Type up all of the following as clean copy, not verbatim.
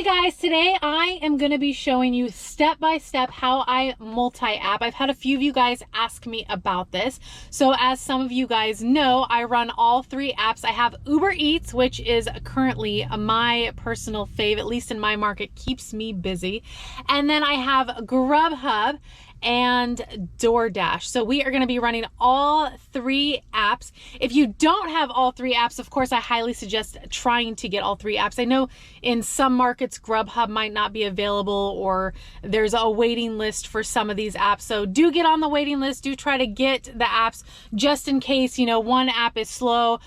Hey guys, today I am going to be showing you step by step how I multi-app. I've had a few of you guys ask me about this. So as some of you guys know, I run all three apps. I have Ubereats, which is currently my personal fave, at least in my market, keeps me busy. And then I have GrubHub and DoorDash. So we are going to be running all three apps. If you don't have all three apps, of course, I highly suggest trying to get all three apps. I know in some markets, GrubHub might not be available or there's a waiting list for some of these apps. So do get on the waiting list. Do try to get the apps just in case, one app is slow.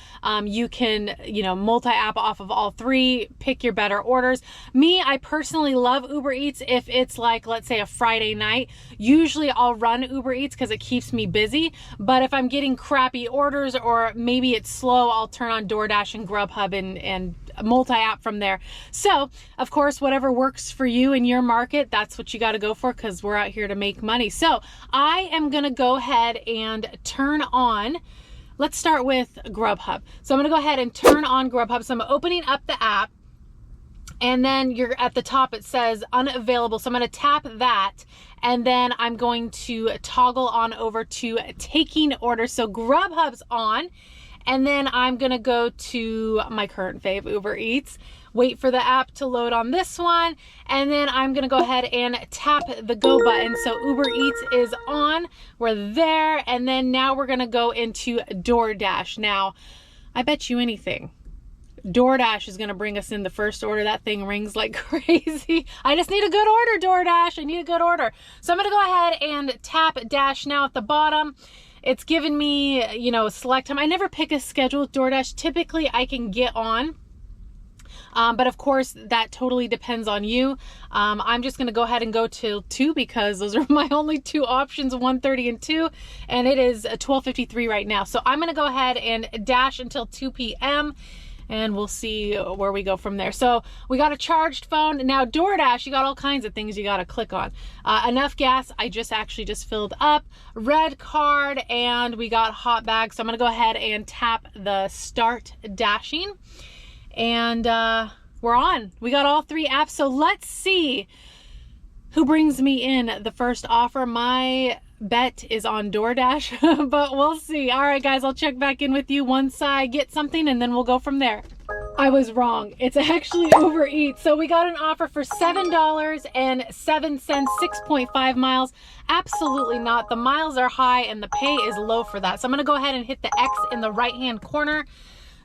You can, multi-app off of all three, pick your better orders. Me, I personally love Ubereats if it's like, let's say a Friday night. Usually I'll run Ubereats because it keeps me busy, but if I'm getting crappy orders or maybe it's slow, I'll turn on DoorDash and GrubHub and multi-app from there. So of course, whatever works for you in your market, that's what you got to go for because we're out here to make money. So I am going to go ahead and turn on, let's start with GrubHub. So I'm going to go ahead and turn on GrubHub. So I'm opening up the app. And then you're at the top, it says unavailable. So I'm going to tap that and then I'm going to toggle on over to taking orders. So GrubHub's on and then I'm going to go to my current fave, Ubereats, wait for the app to load on this one. And then I'm going to go ahead and tap the go button. So Ubereats is on, we're there. And then now we're going to go into DoorDash. Now, I bet you anything, DoorDash is going to bring us in the first order. That thing rings like crazy. I just need a good order, DoorDash. I need a good order. So I'm going to go ahead and tap dash now at the bottom. It's given me, select time. I never pick a schedule with DoorDash. Typically, I can get on. But of course, that totally depends on you. I'm just going to go ahead and go till 2 because those are my only two options, 1:30 and 2. And it is 12:53 right now. So I'm going to go ahead and dash until 2 p.m. and we'll see where we go from there. So we got a charged phone. Now DoorDash, you got all kinds of things you got to click on. Enough gas, I actually just filled up. Red card, and we got hot bags. So I'm going to go ahead and tap the start dashing. And we're on. We got all three apps. So let's see who brings me in the first offer. My bet is on DoorDash, but we'll see. All right, guys, I'll check back in with you once I get something and then we'll go from there. I was wrong. It's actually Ubereats. So we got an offer for $7.07, 6.5 miles. Absolutely not. The miles are high and the pay is low for that. So I'm going to go ahead and hit the X in the right-hand corner.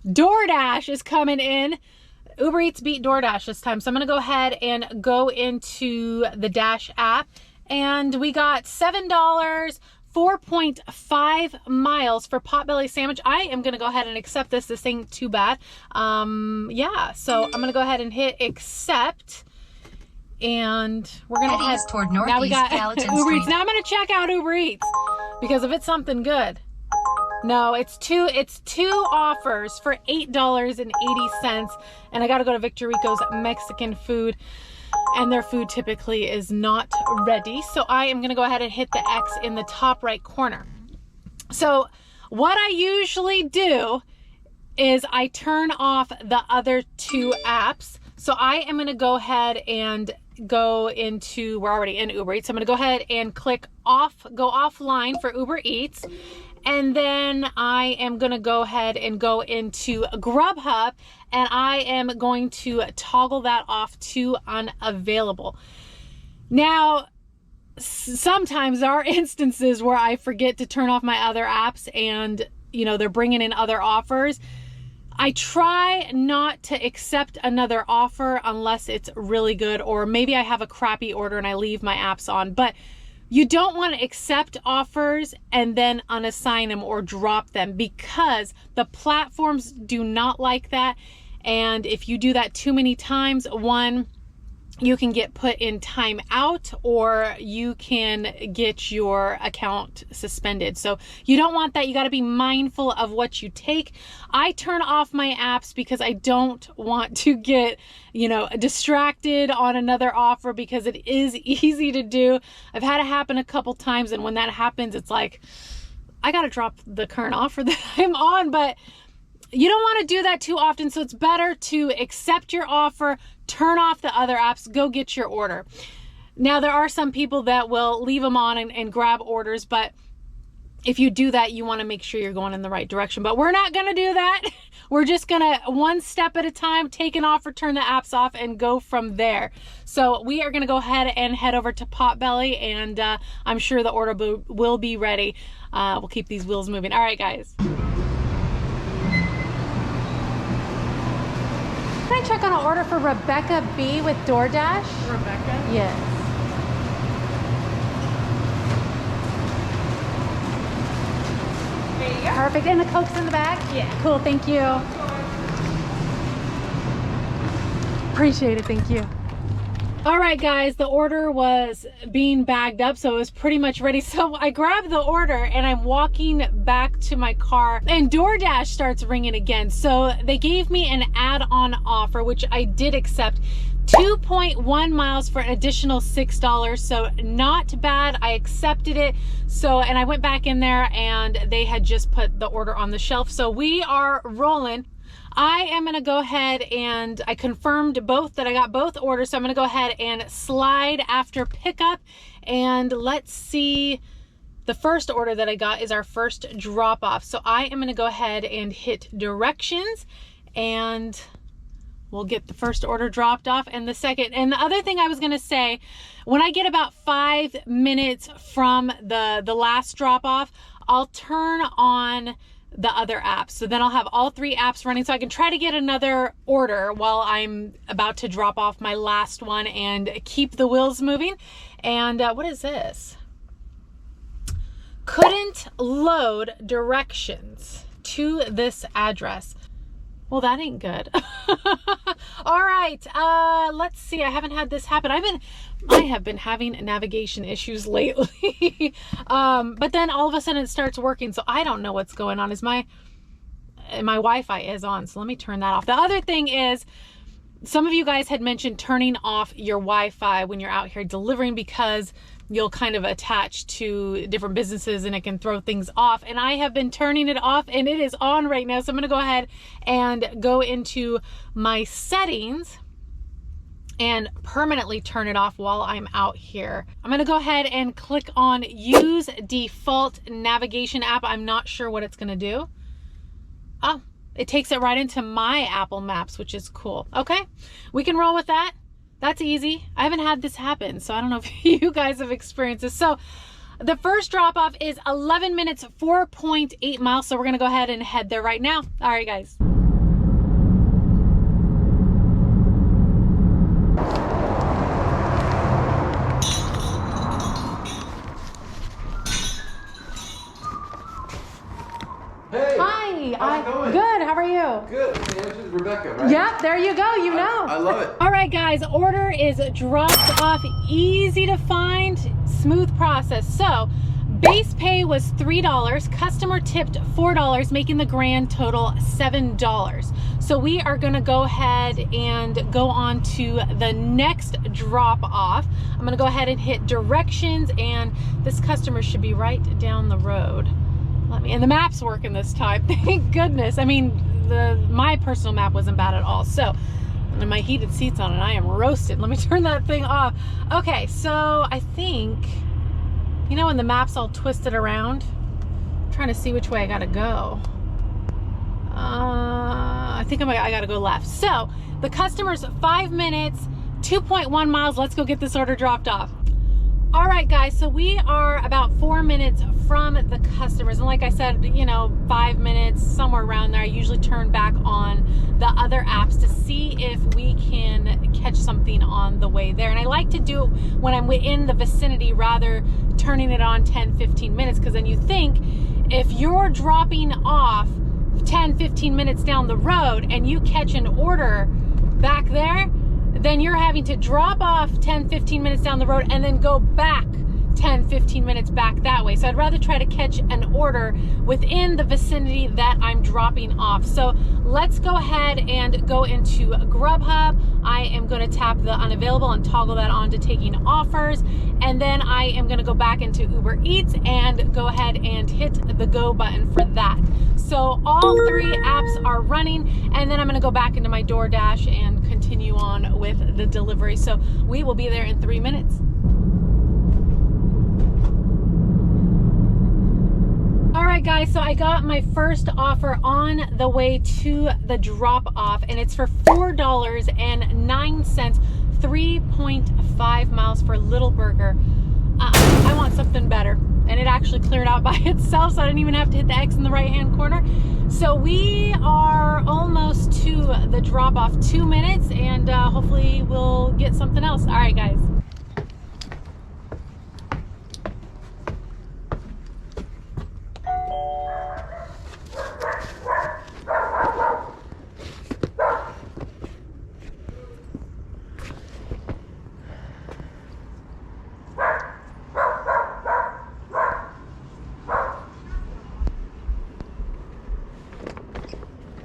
DoorDash is coming in. Ubereats beat DoorDash this time. So I'm going to go ahead and go into the Dash app. And we got $7, 4.5 miles for Potbelly sandwich. I am going to go ahead and accept this. This ain't too bad. Yeah, so I'm going to go ahead and hit accept. And we're going to head toward Northeast now we got Gallatin Ubereats. Street. Now I'm going to check out Ubereats because if it's something good. No, it's two offers for $8.80. And I got to go to Victor Rico's Mexican food. And their food typically is not ready. So I am going to go ahead and hit the X in the top right corner. So what I usually do is I turn off the other two apps. So I am going to go ahead and go into, we're already in Ubereats. So I'm going to go ahead and click off, go offline for Ubereats. And then I am going to go ahead and go into GrubHub and I am going to toggle that off to unavailable. Now, sometimes there are instances where I forget to turn off my other apps and, they're bringing in other offers. I try not to accept another offer unless it's really good, or maybe I have a crappy order and I leave my apps on. But you don't want to accept offers and then unassign them or drop them because the platforms do not like that. And if you do that too many times, one, you can get put in timeout or you can get your account suspended. So you don't want that. You got to be mindful of what you take. I turn off my apps because I don't want to get, distracted on another offer because it is easy to do. I've had it happen a couple times. And when that happens, it's like, I got to drop the current offer that I'm on. But You don't want to do that too often, so it's better to accept your offer, turn off the other apps, go get your order. Now, there are some people that will leave them on and grab orders, but if you do that, you want to make sure you're going in the right direction. But we're not going to do that. We're just going to, one step at a time, take an offer, turn the apps off, and go from there. So we are going to go ahead and head over to Potbelly, and I'm sure the order will be ready. We'll keep these wheels moving. All right, guys. Can I check on an order for Rebecca B with DoorDash? Rebecca? Yes. There you go. Perfect. And the Coke's in the bag? Yeah. Cool, thank you. Appreciate it, thank you. All right, guys, the order was being bagged up, so it was pretty much ready. So I grabbed the order and I'm walking back to my car and DoorDash starts ringing again. So they gave me an add-on offer, which I did accept. 2.1 miles for an additional $6, so not bad. I accepted it. So, and I went back in there and they had just put the order on the shelf. So we are rolling. I am gonna go ahead and I confirmed both that I got both orders. So I'm gonna go ahead and slide after pickup, and let's see. The first order that I got is our first drop off. So I am gonna go ahead and hit directions, and we'll get the first order dropped off and the second. And the other thing I was gonna say, when I get about 5 minutes from the last drop off, I'll turn on the other apps. So then I'll have all 3 apps running, so I can try to get another order while I'm about to drop off my last one and keep the wheels moving. And what is this? Couldn't load directions to this address. Well, that ain't good. All right, let's see. I haven't had this happen. I have been having navigation issues lately. But then all of a sudden it starts working, so I don't know what's going on. My Wi-Fi is on, so let me turn that off. The other thing is, some of you guys had mentioned turning off your Wi-Fi when you're out here delivering, because you'll kind of attach to different businesses and it can throw things off. And I have been turning it off and it is on right now. So I'm gonna go ahead and go into my settings and permanently turn it off while I'm out here. I'm gonna go ahead and click on use default navigation app. I'm not sure what it's gonna do. Oh, it takes it right into my Apple Maps, which is cool. Okay, we can roll with that. That's easy. I haven't had this happen, so I don't know if you guys have experienced this. So the first drop off is 11 minutes, 4.8 miles. So we're gonna go ahead and head there right now. All right, guys. Hey! Hi! How's it going? Good, how are you? Good. The answer is Rebecca, right? Yep, there you go, you know. I love it. All right, guys, order is dropped off. Easy to find, smooth process. So, base pay was $3, customer tipped $4, making the grand total $7. So we are gonna go ahead and go on to the next drop off. I'm gonna go ahead and hit directions, and this customer should be right down the road. And the map's working this time, thank goodness. I mean, my personal map wasn't bad at all. So, and my heated seats on, and I am roasted. Let me turn that thing off. Okay, so I think, you know, when the map's all twisted around, I'm trying to see which way I gotta go. I think I gotta go left. So the customer's 5 minutes, 2.1 miles. Let's go get this order dropped off. All right, guys, so we are about 4 minutes from the customers. And like I said, you know, 5 minutes, somewhere around there. I usually turn back on the other apps to see if we can catch something on the way there. And I like to do it when I'm in the vicinity, rather turning it on 10, 15 minutes, because then you think if you're dropping off 10, 15 minutes down the road and you catch an order back there, then you're having to drop off 10, 15 minutes down the road and then go back 10, 15 minutes back that way. So I'd rather try to catch an order within the vicinity that I'm dropping off. So let's go ahead and go into GrubHub. I am going to tap the unavailable and toggle that on to taking offers. And then I am going to go back into Ubereats and go ahead and hit the go button for that. So all three apps are running, and then I'm gonna go back into my DoorDash and continue on with the delivery. So we will be there in 3 minutes. All right, guys, so I got my first offer on the way to the drop off, and it's for $4.09, 3.5 miles for Little Burger. I want something better, and it actually cleared out by itself, so I didn't even have to hit the X in the right hand corner. So we are almost to the drop off, 2 minutes, and hopefully we'll get something else. All right, guys.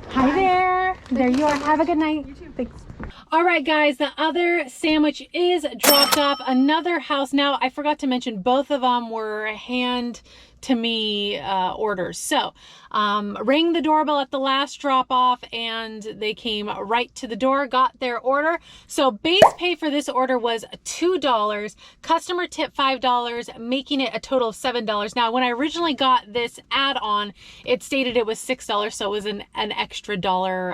Hi there. There you are. Have a good night. You too. Thanks. All right, guys, the other sandwich is dropped off. Another house. Now, I forgot to mention both of them were hand to me orders. So rang the doorbell at the last drop off, and they came right to the door, got their order. So base pay for this order was $2, customer tip $5, making it a total of $7. Now, when I originally got this add-on, it stated it was $6, so it was an extra dollar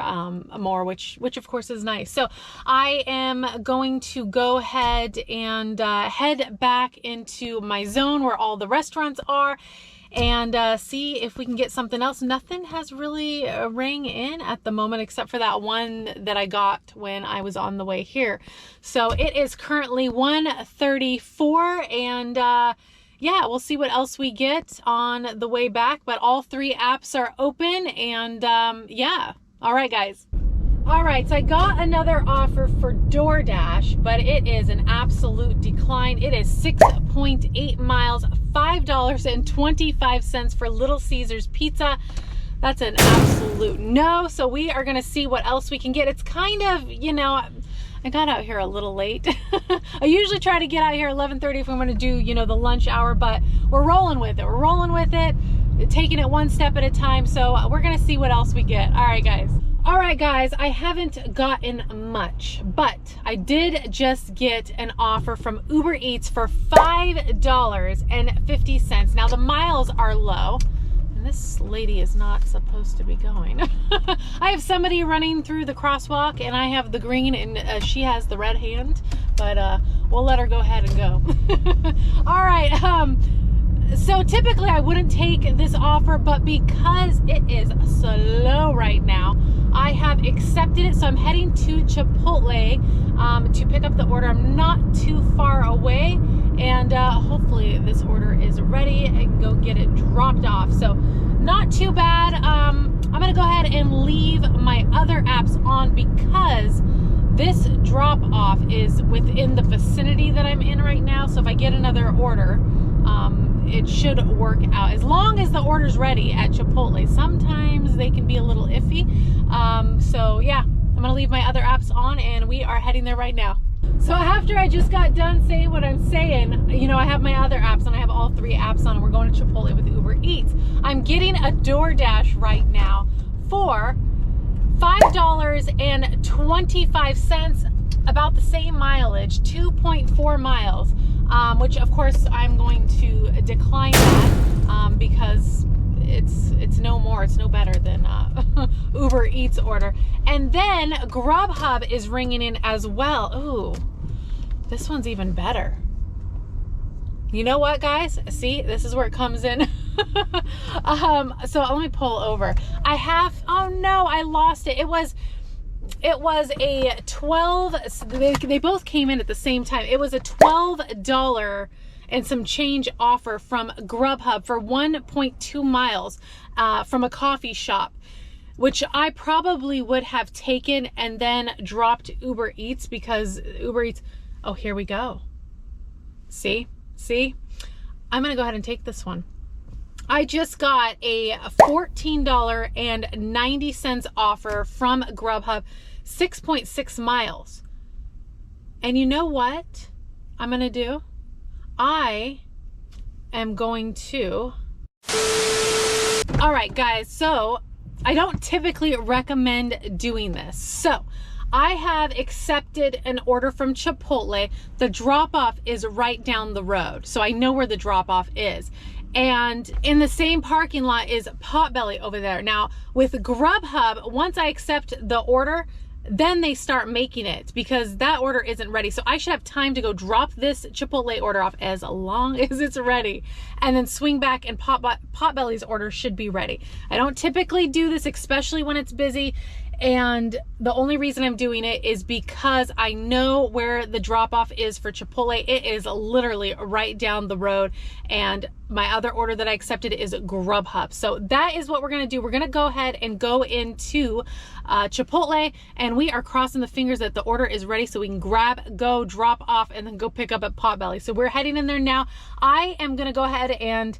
more, which of course is nice. So I am going to go ahead and head back into my zone where all the restaurants are, and see if we can get something else. Nothing has really rang in at the moment except for that one that I got when I was on the way here. So it is currently 1:34, and yeah, we'll see what else we get on the way back, but all three apps are open, and yeah. All right, guys. All right, so I got another offer for DoorDash, but it is an absolute decline. It is 6.8 miles, $5.25 for Little Caesars Pizza. That's an absolute no. So we are gonna see what else we can get. It's kind of, you know, I got out here a little late. I usually try to get out here 11:30 if I'm gonna do, you know, the lunch hour, but we're rolling with it. We're rolling with it, taking it one step at a time. So we're gonna see what else we get. All right, guys. All right, guys, I haven't gotten much, but I did just get an offer from Ubereats for $5.50. Now, the miles are low, and this lady is not supposed to be going. I have somebody running through the crosswalk, and I have the green, and she has the red hand, but we'll let her go ahead and go. All right, so typically I wouldn't take this offer, but because it is slow right now, I have accepted it. So I'm heading to Chipotle to pick up the order. I'm not too far away, and hopefully this order is ready and go get it dropped off. So not too bad. I'm gonna go ahead and leave my other apps on because this drop off is within the vicinity that I'm in right now. So if I get another order, it should work out as long as the order's ready at Chipotle. Sometimes they can be a little iffy. So yeah, I'm gonna leave my other apps on, and we are heading there right now. So after I just got done saying what I'm saying, you know, I have my other apps and I have all three apps on, and we're going to Chipotle with Ubereats. I'm getting a DoorDash right now for $5.25, about the same mileage, 2.4 miles. Which of course I'm going to decline that because it's no more, it's no better than Ubereats order. And then GrubHub is ringing in as well. Ooh, this one's even better. You know what, guys? See, this is where it comes in. So let me pull over. I have, oh no, I lost it. It was a 12, they both came in at the same time. It was a $12 and some change offer from GrubHub for 1.2 miles from a coffee shop, which I probably would have taken and then dropped Ubereats because Ubereats, oh, here we go. See? I'm gonna go ahead and take this one. I just got a $14.90 offer from GrubHub, 6.6 miles. And you know what I'm gonna do? I am going to All right, guys, so I don't typically recommend doing this. So I have accepted an order from Chipotle. The drop-off is right down the road, so I know where the drop-off is. And in the same parking lot is Potbelly over there. Now, with GrubHub, once I accept the order, then they start making it because that order isn't ready. So I should have time to go drop this Chipotle order off as long as it's ready and then swing back, and Potbelly's order should be ready. I don't typically do this, especially when it's busy. And the only reason I'm doing it is because I know where the drop off is for Chipotle. It is literally right down the road. And my other order that I accepted is GrubHub. So that is what we're going to do. We're going to go ahead and go into Chipotle, and we are crossing the fingers that the order is ready so we can grab, go, drop off, and then go pick up at Potbelly. So we're heading in there now. I am going to go ahead and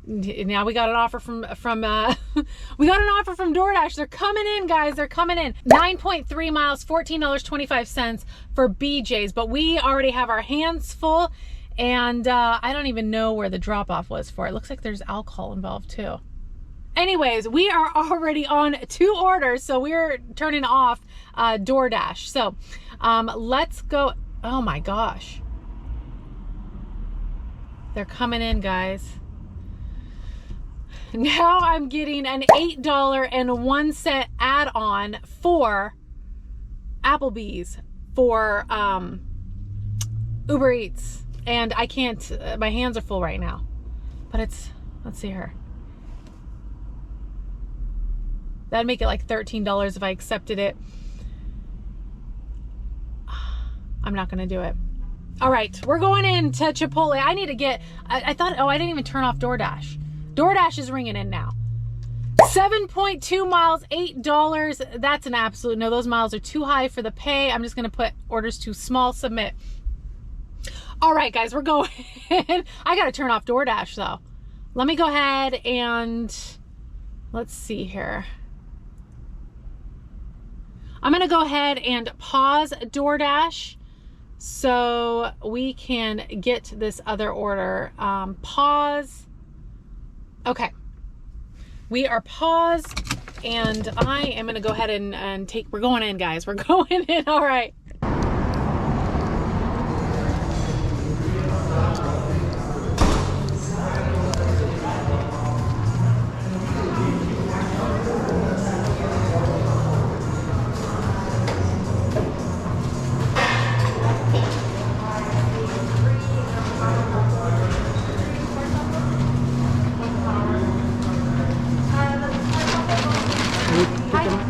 now we got an offer from we got an offer from DoorDash. They're coming in, guys. They're coming in. 9.3 miles, $14.25 for BJ's, but we already have our hands full, and I don't even know where the drop-off was for. It looks like there's alcohol involved too. Anyways, we are already on 2 orders, so we're turning off DoorDash. So let's go. Oh my gosh, they're coming in, guys. Now I'm getting an $8.01 add-on for Applebee's for Uber Eats, and I can't, my hands are full right now, but it's, let's see here, that'd make it like $13 if I accepted it. I'm not gonna do it. All right, we're going into Chipotle. I need to get, I thought, oh, I didn't even turn off DoorDash. DoorDash is ringing in now. 7.2 miles, $8. That's an absolute no. Those miles are too high for the pay. I'm just going to put orders too small, submit. All right, guys, we're going. I got to turn off DoorDash, though. Let me go ahead and let's see here. I'm going to go ahead and pause DoorDash so we can get this other order. Pause. Okay, we are paused, and I am going to go ahead and take, we're going in, guys. We're going in. All right.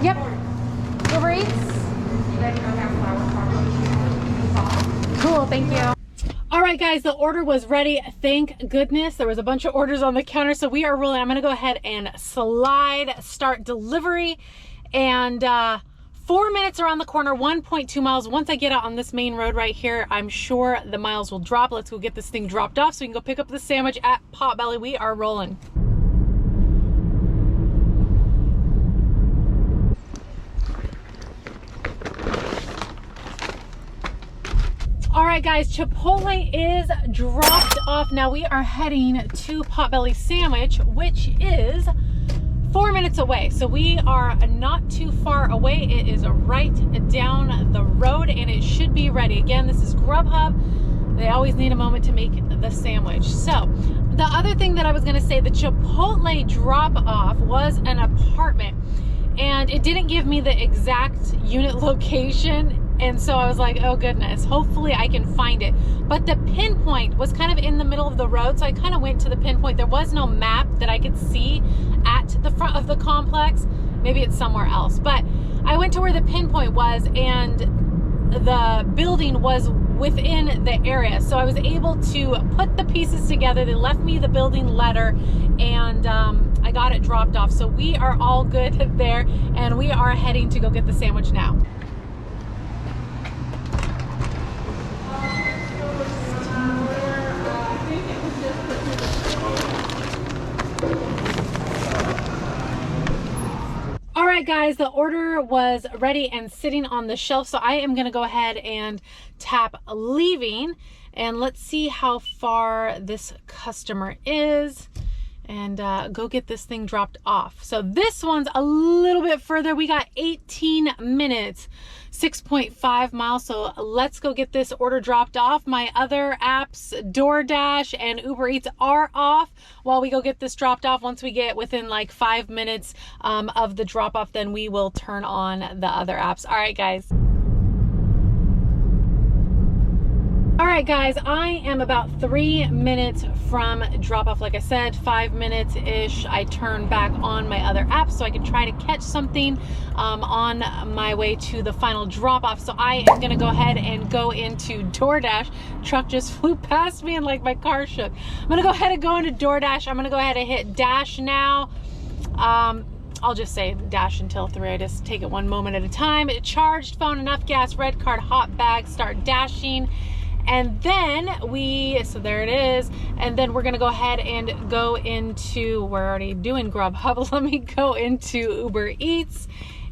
Yep. Ubereats. Cool, thank you. All right, guys, the order was ready. Thank goodness. There was a bunch of orders on the counter, so we are rolling. I'm gonna go ahead and start delivery, and 4 minutes around the corner, 1.2 miles. Once I get out on this main road right here, I'm sure the miles will drop. Let's go get this thing dropped off so we can go pick up the sandwich at Potbelly. We are rolling. All right, guys, Chipotle is dropped off. Now we are heading to Potbelly Sandwich, which is 4 minutes away. So we are not too far away. It is right down the road, and it should be ready. Again, this is GrubHub. They always need a moment to make the sandwich. So the other thing that I was gonna say, the Chipotle drop off was an apartment, and it didn't give me the exact unit location. And so I was like, oh goodness, hopefully I can find it. But the pinpoint was kind of in the middle of the road, so I kind of went to the pinpoint. There was no map that I could see at the front of the complex. Maybe it's somewhere else. But I went to where the pinpoint was, and the building was within the area. So I was able to put the pieces together. They left me the building letter, and I got it dropped off. So we are all good there, and we are heading to go get the sandwich now. All right, guys, the order was ready and sitting on the shelf, so I am gonna go ahead and tap leaving, and let's see how far this customer is. and go get this thing dropped off. So this one's a little bit further. We got 18 minutes, 6.5 miles. So let's go get this order dropped off. My other apps, DoorDash and Ubereats, are off while we go get this dropped off. Once we get within like 5 minutes of the drop off, then we will turn on the other apps. All right, guys. All right, guys, I am about 3 minutes from drop off. Like I said, 5 minutes-ish, I turn back on my other apps so I can try to catch something on my way to the final drop off. So I am gonna go ahead and go into DoorDash. Truck just flew past me and like my car shook. I'm gonna go ahead and go into DoorDash. I'm gonna go ahead and hit dash now. I'll just say dash until 3. I just take it one moment at a time. Charged phone, enough gas, red card, hot bag, start dashing. And then so there it is. And then we're gonna go ahead and go into, we're already doing GrubHub. Let me go into Uber Eats,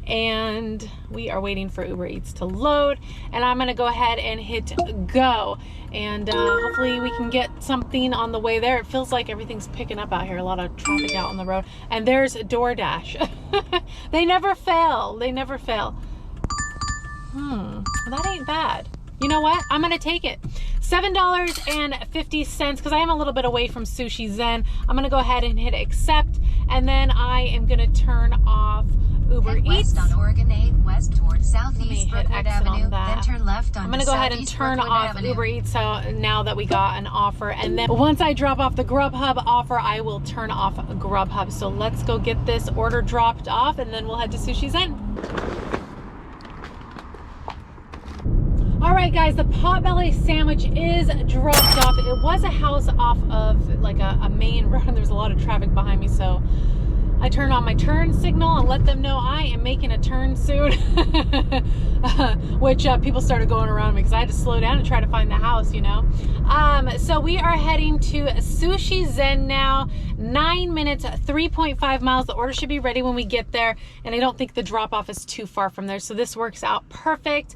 and we are waiting for Uber Eats to load. And I'm gonna go ahead and hit go. And hopefully we can get something on the way there. It feels like everything's picking up out here. A lot of traffic out on the road. And there's DoorDash. They never fail. They never fail. That ain't bad. You know what? I'm gonna take it. $7.50, because I am a little bit away from Sushi Zen. I'm gonna go ahead and hit accept, and then I am gonna turn off Uber Eats. West on Oregon 8, west towards Southeast Brookwood Avenue, then turn left on I'm gonna go ahead and turn off Uber Eats now that we got an offer, and then once I drop off the GrubHub offer, I will turn off GrubHub. So let's go get this order dropped off, and then we'll head to Sushi Zen. All right, guys, the potbelly sandwich is dropped off. It was a house off of like a main road, and there's a lot of traffic behind me, so I turned on my turn signal and let them know I am making a turn soon. Which people started going around me because I had to slow down and try to find the house, you know. So we are heading to Sushi Zen now. 9 minutes, 3.5 miles. The order should be ready when we get there, and I don't think the drop off is too far from there, so this works out perfect.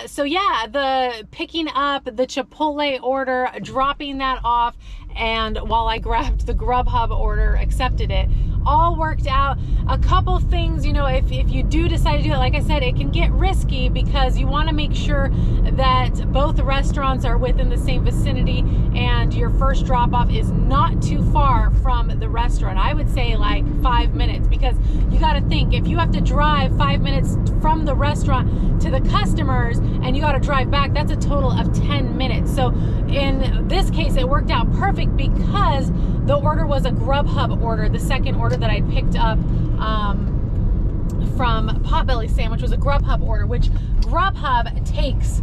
So yeah, the picking up the Chipotle order, dropping that off, and while I grabbed the GrubHub order, accepted it, all worked out. A couple things, you know, if you do decide to do it, like I said, it can get risky because you want to make sure that both restaurants are within the same vicinity and your first drop off is not too far from the restaurant. I would say like 5 minutes, because you got to think, if you have to drive 5 minutes from the restaurant to the customers and you got to drive back, that's a total of 10 minutes. So in this case, it worked out perfect because the order was a GrubHub order. The second order that I picked up from Potbelly Sandwich was a GrubHub order, which GrubHub takes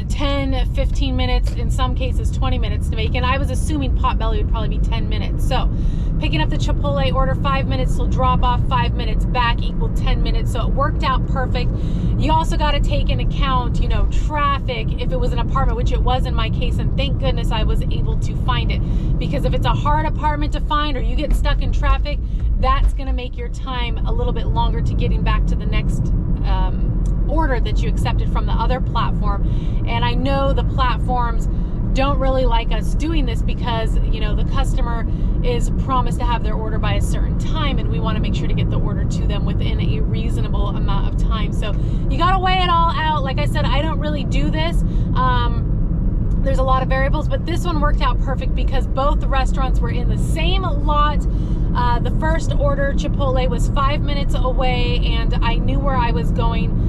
10, 15 minutes, in some cases 20 minutes to make, and I was assuming Potbelly would probably be 10 minutes. So picking up the Chipotle order, 5 minutes till drop off, 5 minutes back equal 10 minutes. So it worked out perfect. You also got to take into account, you know, traffic if it was an apartment, which it was in my case, and thank goodness I was able to find it, because if it's a hard apartment to find or you get stuck in traffic, that's going to make your time a little bit longer to getting back to the next order that you accepted from the other platform. And I know the platforms don't really like us doing this because, you know, the customer is promised to have their order by a certain time, and we want to make sure to get the order to them within a reasonable amount of time. So you got to weigh it all out. Like I said, I don't really do this. There's a lot of variables, but this one worked out perfect because both the restaurants were in the same lot. The first order, Chipotle, was 5 minutes away, and I knew where I was going,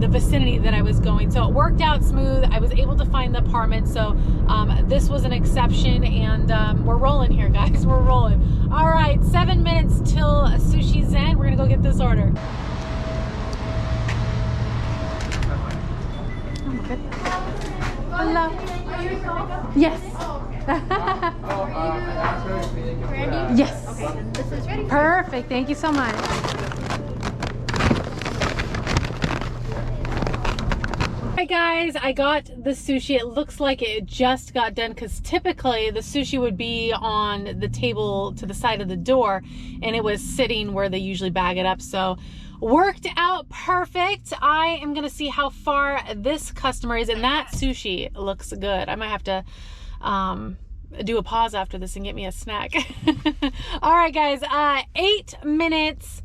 the vicinity that I was going. So it worked out smooth. I was able to find the apartment. So this was an exception, and we're rolling here, guys. We're rolling. All right, 7 minutes till Sushi Zen. We're gonna go get this order. Oh, good. Hello. Yes. Ready? Yes. Okay, this is ready. Perfect. Thank you so much. Hi guys, I got the sushi. It looks like it just got done, because typically the sushi would be on the table to the side of the door, and it was sitting where they usually bag it up. So worked out perfect. I am gonna see how far this customer is, and that sushi looks good. I might have to do a pause after this and get me a snack. All right, guys, 8 minutes,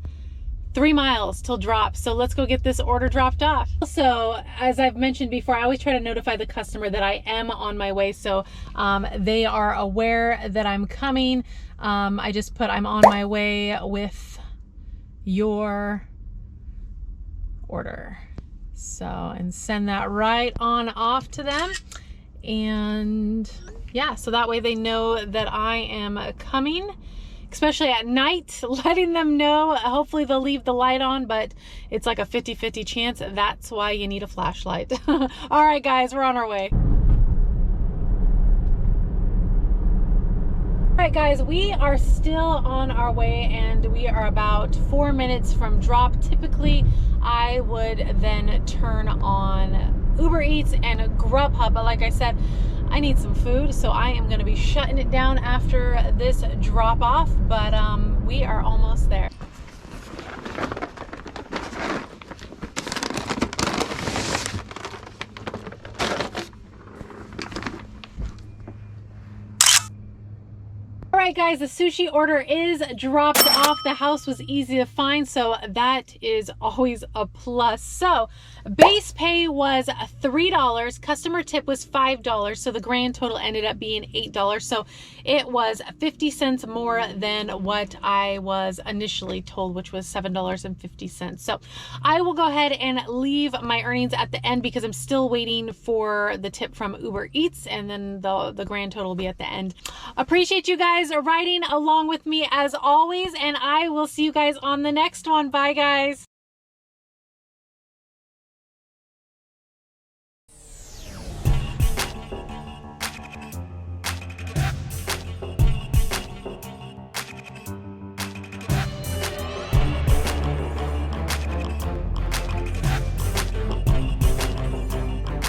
3 miles till drop. So let's go get this order dropped off. So as I've mentioned before, I always try to notify the customer that I am on my way. So they are aware that I'm coming. I just put I'm on my way with your order. So, and send that right on off to them. And yeah, so that way they know that I am coming, especially at night, letting them know. Hopefully they'll leave the light on, but it's like a 50-50 chance. That's why you need a flashlight. All right, guys, we're on our way. All right, guys, we are still on our way, and we are about 4 minutes from drop. Typically, I would then turn on Ubereats and GrubHub, but like I said, I need some food, so I am going to be shutting it down after this drop off, but we are almost there. All right, guys, the sushi order is dropped off. The house was easy to find, so that is always a plus. So base pay was $3. Customer tip was $5. So the grand total ended up being $8. So it was 50 cents more than what I was initially told, which was $7.50. So I will go ahead and leave my earnings at the end because I'm still waiting for the tip from Ubereats, and then the grand total will be at the end. Appreciate you guys riding along with me as always, and I will see you guys on the next one. Bye, guys.